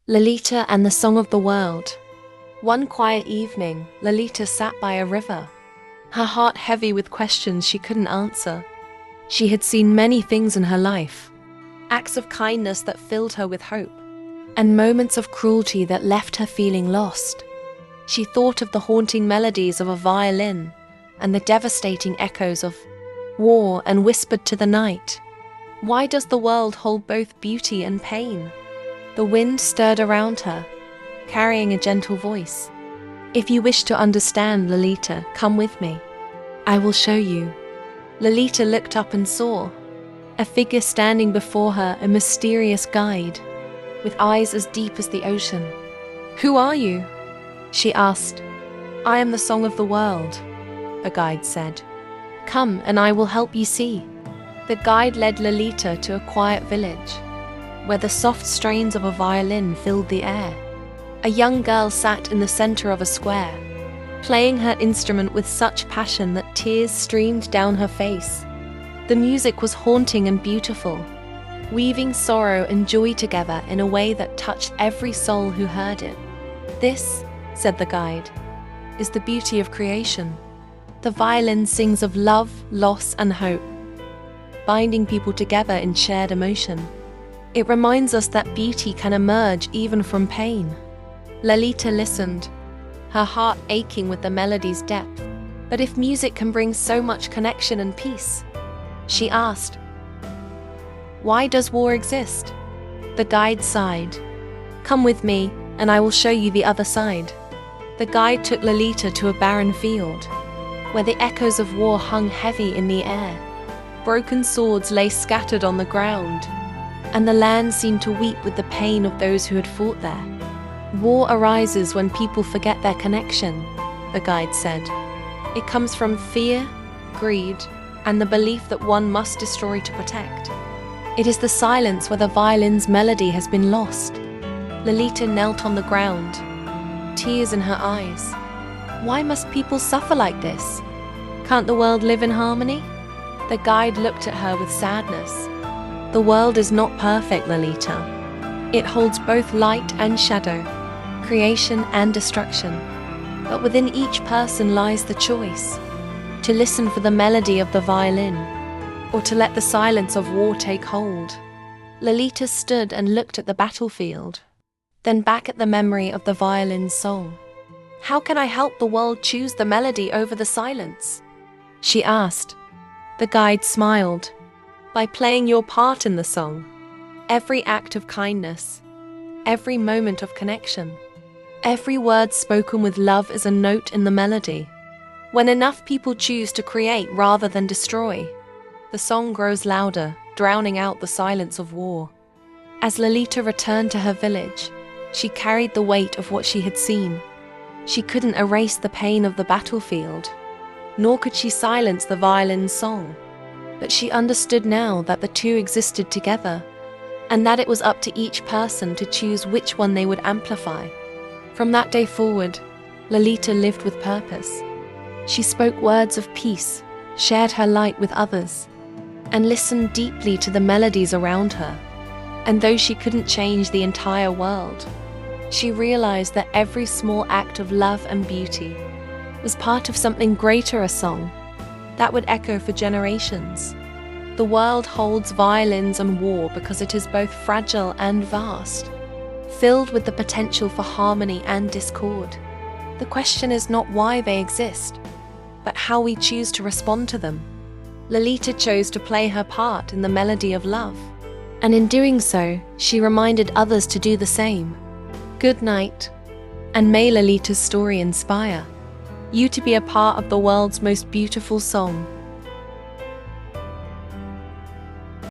Lalita and the Song of the World. One quiet evening, Lalita sat by a river, her heart heavy with questions she couldn't answer. She had seen many things in her life, acts of kindness that filled her with hope, and moments of cruelty that left her feeling lost. She thought of the haunting melodies of a violin and the devastating echoes of war, and whispered to the night, "Why does the world hold both beauty and pain?" The wind stirred around her, carrying a gentle voice. "If you wish to understand, Lalita, come with me. I will show you." Lalita looked up and saw a figure standing before her, a mysterious guide, with eyes as deep as the ocean. "Who are you?" she asked. "I am the Song of the World," the guide said. "Come, and I will help you see." The guide led Lalita to a quiet village, where the soft strains of a violin filled the air. A young girl sat in the center of a square, playing her instrument with such passion that tears streamed down her face. The music was haunting and beautiful, weaving sorrow and joy together in a way that touched every soul who heard it. "This," said the guide, "is the beauty of creation. The violin sings of love, loss, and hope, binding people together in shared emotion. It reminds us that beauty can emerge even from pain." Lalita listened, her heart aching with the melody's depth. "But if music can bring so much connection and peace?" she asked. "Why does war exist?" The guide sighed. "Come with me, and I will show you the other side." The guide took Lalita to a barren field, where the echoes of war hung heavy in the air. Broken swords lay scattered on the ground, and the land seemed to weep with the pain of those who had fought there. "War arises when people forget their connection," the guide said. "It comes from fear, greed, and the belief that one must destroy to protect. It is the silence where the violin's melody has been lost." Lalita knelt on the ground, tears in her eyes. "Why must people suffer like this? Can't the world live in harmony?" The guide looked at her with sadness. "The world is not perfect, Lalita. It holds both light and shadow, creation and destruction. But within each person lies the choice to listen for the melody of the violin, or to let the silence of war take hold." Lalita stood and looked at the battlefield, then back at the memory of the violin's song. "How can I help the world choose the melody over the silence?" she asked. The guide smiled. "By playing your part in the song, every act of kindness, every moment of connection, every word spoken with love is a note in the melody. When enough people choose to create rather than destroy, the song grows louder, drowning out the silence of war." As Lalita returned to her village, she carried the weight of what she had seen. She couldn't erase the pain of the battlefield, nor could she silence the violin's song. But she understood now that the two existed together, and that it was up to each person to choose which one they would amplify. From that day forward, Lalita lived with purpose. She spoke words of peace, shared her light with others, and listened deeply to the melodies around her. And though she couldn't change the entire world, she realized that every small act of love and beauty was part of something greater, a song that would echo for generations. The world holds violins and war because it is both fragile and vast, filled with the potential for harmony and discord. The question is not why they exist, but how we choose to respond to them. Lalita chose to play her part in the melody of love, and in doing so, she reminded others to do the same. Good night, and may Lalita's story inspire you to be a part of the world's most beautiful song.